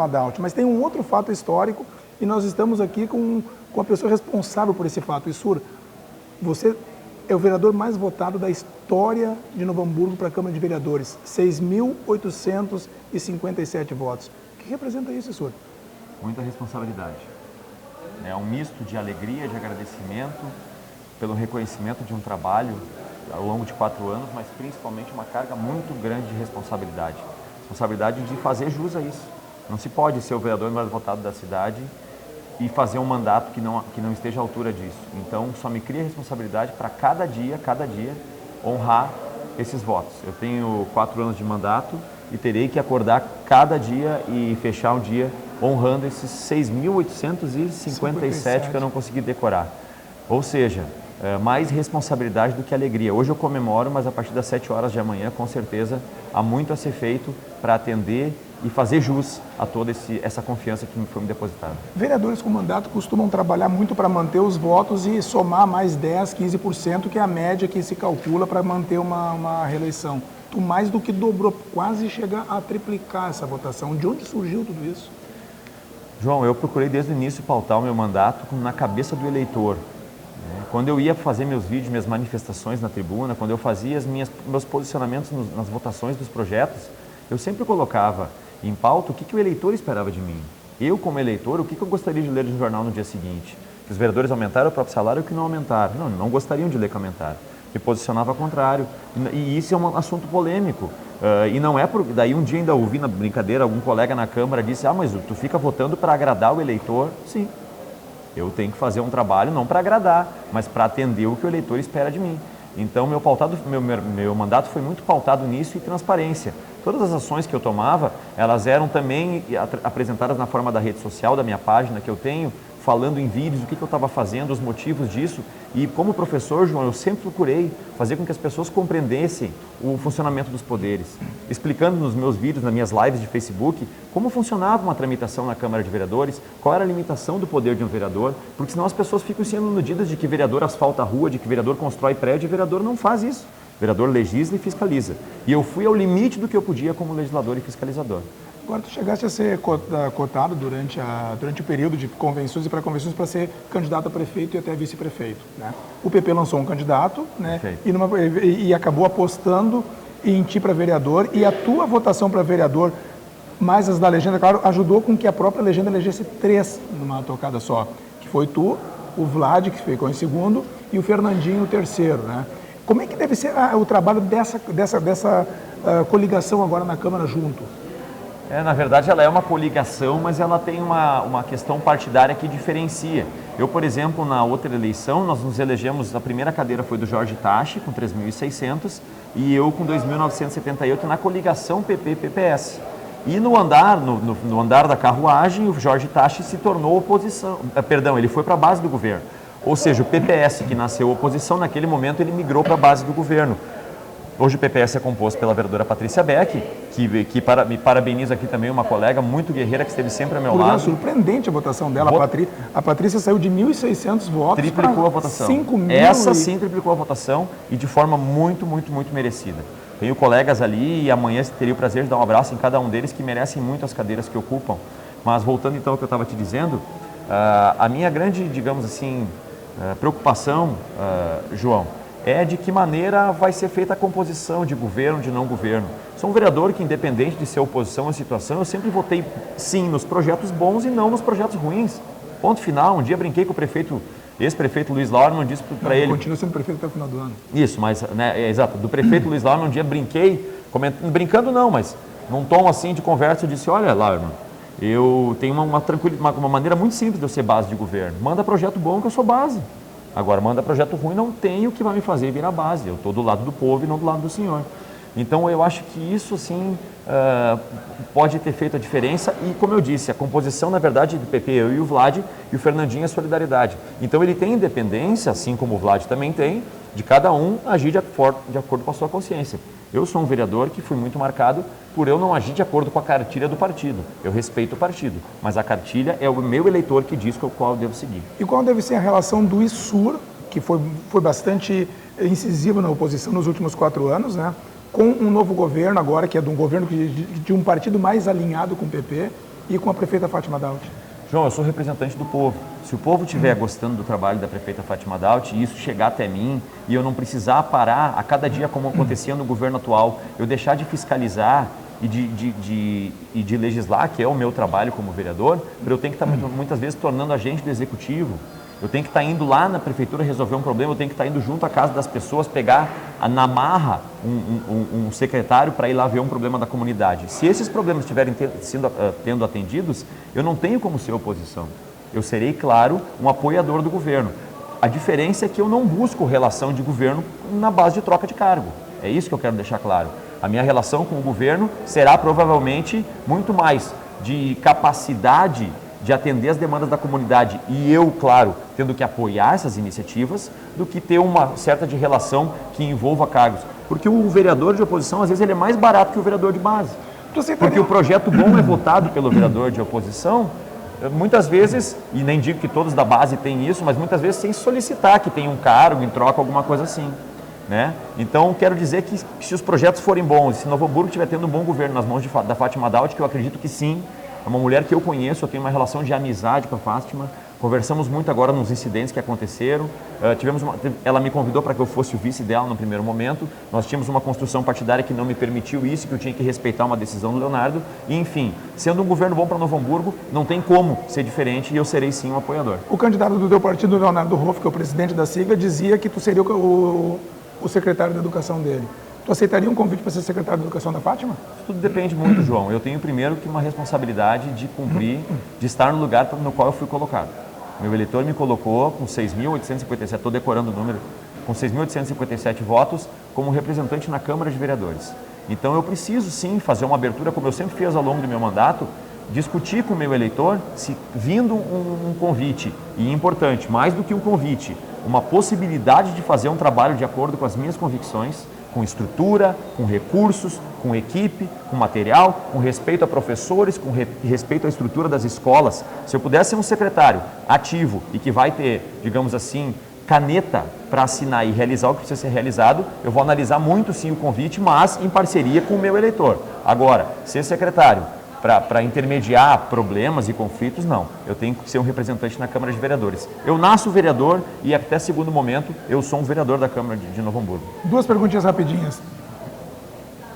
no Adalt, mas tem um outro fato histórico e nós estamos aqui com a pessoa responsável por esse fato. Issur, você é o vereador mais votado da história de Novo Hamburgo para a Câmara de Vereadores, 6.857 votos. O que representa isso, Issur? Muita responsabilidade. É um misto de alegria, de agradecimento pelo reconhecimento de um trabalho ao longo de 4 anos, mas principalmente uma carga muito grande de responsabilidade. Responsabilidade de fazer jus a isso. Não se pode ser o vereador mais votado da cidade e fazer um mandato que não esteja à altura disso. Então, só me cria responsabilidade para cada dia, honrar esses votos. Eu tenho 4 anos de mandato e terei que acordar cada dia e fechar um dia honrando esses 6.857 que eu não consegui decorar. Ou seja, mais responsabilidade do que alegria. Hoje eu comemoro, mas a partir das 7 horas de amanhã, com certeza, há muito a ser feito para atender e fazer jus a toda essa confiança que foi me depositada. Vereadores com mandato costumam trabalhar muito para manter os votos e somar mais 10%, 15%, que é a média que se calcula para manter uma reeleição. Tu mais do que dobrou, quase chega a triplicar essa votação. De onde surgiu tudo isso? João, eu procurei desde o início pautar o meu mandato na cabeça do eleitor. Quando eu ia fazer meus vídeos, minhas manifestações na tribuna, quando eu fazia meus posicionamentos nas votações dos projetos, eu sempre colocava em pauta o que o eleitor esperava de mim. Eu, como eleitor, o que eu gostaria de ler no jornal no dia seguinte? Que os vereadores aumentaram o próprio salário ou que não aumentaram? Não gostariam de ler comentário. Me posicionava contrário. E isso é um assunto polêmico. E não é por... Daí um dia ainda ouvi na brincadeira, algum colega na Câmara disse, mas tu fica votando para agradar o eleitor? Sim. Eu tenho que fazer um trabalho não para agradar, mas para atender o que o eleitor espera de mim. Então, meu mandato foi muito pautado nisso e transparência. Todas as ações que eu tomava, elas eram também apresentadas na forma da rede social, da minha página que eu tenho, falando em vídeos o que eu estava fazendo, os motivos disso. E como professor, João, eu sempre procurei fazer com que as pessoas compreendessem o funcionamento dos poderes, explicando nos meus vídeos, nas minhas lives de Facebook, como funcionava uma tramitação na Câmara de Vereadores, qual era a limitação do poder de um vereador, porque senão as pessoas ficam sendo iludidas de que vereador asfalta a rua, de que vereador constrói prédio, e vereador não faz isso. Vereador legisla e fiscaliza. E eu fui ao limite do que eu podia como legislador e fiscalizador. Agora, tu chegaste a ser cotado durante o período de convenções e pré-convenções para ser candidato a prefeito e até vice-prefeito, né? O PP lançou um candidato, né? E acabou apostando em ti para vereador, e a tua votação para vereador, mais as da legenda, claro, ajudou com que a própria legenda elegesse 3 numa tocada só, que foi tu, o Vlad, que ficou em segundo, e o Fernandinho, o terceiro, né? Como é que deve ser o trabalho dessa coligação agora na Câmara junto? Na verdade, ela é uma coligação, mas ela tem uma questão partidária que diferencia. Eu, por exemplo, na outra eleição, nós nos elegemos, a primeira cadeira foi do Jorge Tachi, com 3.600, e eu com 2.978 na coligação PP-PPS. E no andar da carruagem, o Jorge Tachi se tornou oposição, ele foi para a base do governo. Ou seja, o PPS, que nasceu oposição, naquele momento ele migrou para a base do governo. Hoje o PPS é composto pela vereadora Patrícia Beck, me parabenizo aqui também, uma colega muito guerreira que esteve sempre ao meu lado. É surpreendente a votação dela. A Patrícia saiu de 1.600 votos. Triplicou a votação. 5.000. Essa sim triplicou a votação e de forma muito, muito, muito merecida. Tenho colegas ali e amanhã teria o prazer de dar um abraço em cada um deles que merecem muito as cadeiras que ocupam. Mas voltando então ao que eu estava te dizendo, a minha grande, digamos assim, preocupação, João, é de que maneira vai ser feita a composição de governo, de não governo. Sou um vereador que, independente de ser oposição à situação, eu sempre votei sim nos projetos bons e não nos projetos ruins. Ponto final. Um dia brinquei com o ex-prefeito Luiz Lauermann, disse para ele... Continua sendo prefeito até o final do ano. Isso, mas, exato, do prefeito Luiz Lauermann, um dia brinquei, brincando não, mas num tom assim de conversa, eu disse, olha, Lauermann, eu tenho uma maneira muito simples de eu ser base de governo. Manda projeto bom que eu sou base. Agora, manda projeto ruim, não tem o que vai me fazer virar base. Eu estou do lado do povo e não do lado do senhor. Então, eu acho que isso, sim, pode ter feito a diferença. E, como eu disse, a composição, na verdade, do PP, eu e o Vlad, e o Fernandinho, a solidariedade. Então, ele tem independência, assim como o Vlad também tem, de cada um agir de acordo com a sua consciência. Eu sou um vereador que fui muito marcado por eu não agir de acordo com a cartilha do partido. Eu respeito o partido, mas a cartilha é o meu eleitor que diz qual eu devo seguir. E qual deve ser a relação do Issur, que foi bastante incisivo na oposição nos últimos 4 anos, né, com um novo governo agora, que é de um governo de um partido mais alinhado com o PP, e com a prefeita Fátima Daut? João, eu sou representante do povo. Se o povo estiver gostando do trabalho da prefeita Fátima Daut e isso chegar até mim e eu não precisar parar a cada dia como acontecia no governo atual, eu deixar de fiscalizar e de legislar, que é o meu trabalho como vereador, eu tenho que estar muitas vezes tornando agente do executivo. Eu tenho que estar indo lá na prefeitura resolver um problema, eu tenho que estar indo junto à casa das pessoas, pegar na marra um secretário para ir lá ver um problema da comunidade. Se esses problemas estiverem sendo atendidos, eu não tenho como ser oposição. Eu serei, claro, um apoiador do governo. A diferença é que eu não busco relação de governo na base de troca de cargo. É isso que eu quero deixar claro. A minha relação com o governo será provavelmente muito mais de capacidade de atender as demandas da comunidade e eu, claro, tendo que apoiar essas iniciativas, do que ter uma certa de relação que envolva cargos. Porque o vereador de oposição, às vezes, ele é mais barato que o vereador de base. Porque o projeto bom é votado pelo vereador de oposição, muitas vezes, e nem digo que todos da base têm isso, mas muitas vezes sem solicitar que tenha um cargo em troca, alguma coisa assim. Né? Então, quero dizer que se os projetos forem bons, se Novo Hamburgo estiver tendo um bom governo nas mãos da Fátima Daut, que eu acredito que sim, é uma mulher que eu conheço, eu tenho uma relação de amizade com a Fátima, conversamos muito agora nos incidentes que aconteceram, ela me convidou para que eu fosse o vice dela no primeiro momento, nós tínhamos uma construção partidária que não me permitiu isso, que eu tinha que respeitar uma decisão do Leonardo, e enfim, sendo um governo bom para Novo Hamburgo, não tem como ser diferente e eu serei sim um apoiador. O candidato do teu partido, Leonardo Hoff, que é o presidente da sigla, dizia que tu seria o secretário da educação dele. Tu aceitaria um convite para ser secretário de Educação da Fátima? Tudo depende muito, João. Eu tenho primeiro que uma responsabilidade de cumprir, de estar no lugar no qual eu fui colocado. Meu eleitor me colocou com 6.857, estou decorando o número, com 6.857 votos como representante na Câmara de Vereadores. Então eu preciso sim fazer uma abertura, como eu sempre fiz ao longo do meu mandato, discutir com o meu eleitor se vindo um convite, e importante, mais do que um convite, uma possibilidade de fazer um trabalho de acordo com as minhas convicções, com estrutura, com recursos, com equipe, com material, com respeito a professores, com respeito à estrutura das escolas. Se eu pudesse ser um secretário ativo e que vai ter, digamos assim, caneta para assinar e realizar o que precisa ser realizado, eu vou analisar muito sim o convite, mas em parceria com o meu eleitor. Agora, ser secretário para intermediar problemas e conflitos, não. Eu tenho que ser um representante na Câmara de Vereadores. Eu nasço vereador e até segundo momento eu sou um vereador da Câmara de Novo Hamburgo. Duas perguntinhas rapidinhas.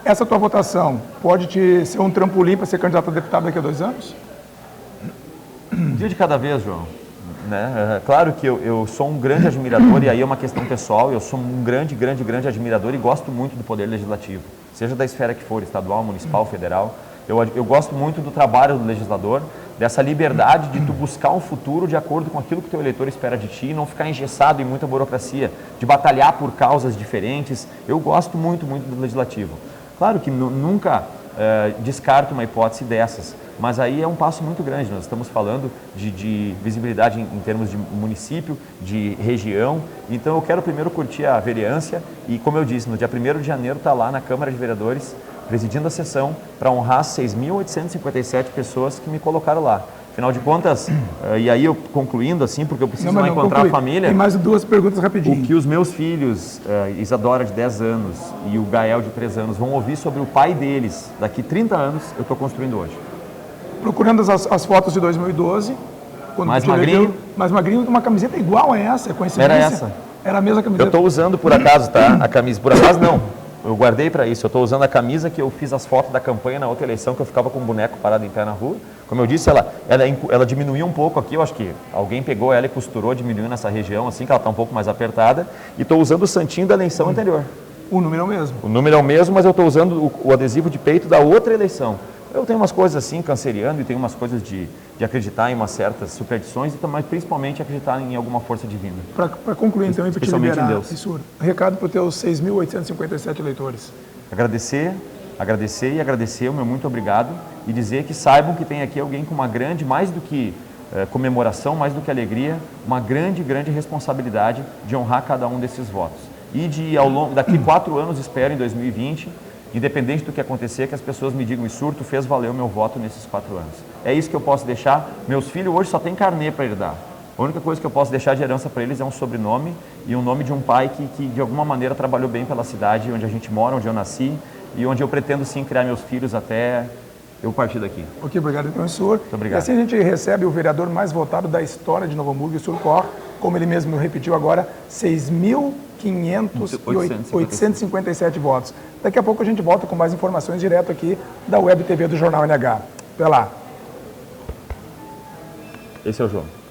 Essa tua votação pode ser um trampolim para ser candidato a deputado daqui a 2 anos? Dia de cada vez, João. Né? Claro que eu sou um grande admirador, e aí é uma questão pessoal, eu sou um grande admirador e gosto muito do Poder Legislativo, seja da esfera que for, estadual, municipal, federal. Eu gosto muito do trabalho do legislador, dessa liberdade de tu buscar um futuro de acordo com aquilo que o teu eleitor espera de ti, não ficar engessado em muita burocracia, de batalhar por causas diferentes. Eu gosto muito do legislativo. Claro que nunca descarto uma hipótese dessas, mas aí é um passo muito grande. Nós estamos falando de visibilidade em termos de município, de região. Então eu quero primeiro curtir a vereância e, como eu disse, no dia 1º de janeiro está lá na Câmara de Vereadores, presidindo a sessão para honrar 6.857 pessoas que me colocaram lá. Afinal de contas, e aí eu concluindo assim, porque eu preciso lá encontrar a família. Tem mais 2 perguntas rapidinho. O que os meus filhos, Isadora de 10 anos e o Gael de 3 anos, vão ouvir sobre o pai deles daqui 30 anos, eu estou construindo hoje. Procurando as fotos de 2012, quando mais magrinho. Mais magrinho, uma camiseta igual a essa, é coincidência? Era essa. Era a mesma camiseta? Eu estou usando por acaso, tá? A camisa, por acaso não. Eu guardei para isso. Eu estou usando a camisa que eu fiz as fotos da campanha na outra eleição, que eu ficava com um boneco parado em pé na rua. Como eu disse, ela diminuiu um pouco aqui. Eu acho que alguém pegou ela e costurou, diminuiu nessa região, assim, que ela está um pouco mais apertada. E estou usando o santinho da eleição anterior. O número é o mesmo? O número é o mesmo, mas eu estou usando o adesivo de peito da outra eleição. Eu tenho umas coisas assim, canceriano, e tenho umas coisas de acreditar em umas certas superstições, mas principalmente acreditar em alguma força divina. Para concluir, então, e para te liberar, em Deus. Issur, recado para os teus 6.857 eleitores. Agradecer e agradecer o meu muito obrigado e dizer que saibam que tem aqui alguém com uma grande, mais do que comemoração, mais do que alegria, uma grande responsabilidade de honrar cada um desses votos. E daqui 4 anos, espero, em 2020, independente do que acontecer, que as pessoas me digam: Issur, tu fez valer o meu voto nesses 4 anos. É isso que eu posso deixar. Meus filhos hoje só têm carnê para herdar. A única coisa que eu posso deixar de herança para eles é um sobrenome e um nome de um pai que de alguma maneira trabalhou bem pela cidade onde a gente mora, onde eu nasci e onde eu pretendo sim criar meus filhos até Eu parti daqui. Ok, obrigado, então, senhor. Muito obrigado. E assim a gente recebe o vereador mais votado da história de Novo Hamburgo e Surcor, como ele mesmo repetiu agora, 6.857 votos. Daqui a pouco a gente volta com mais informações direto aqui da Web TV do Jornal NH. Até lá. Esse é o João.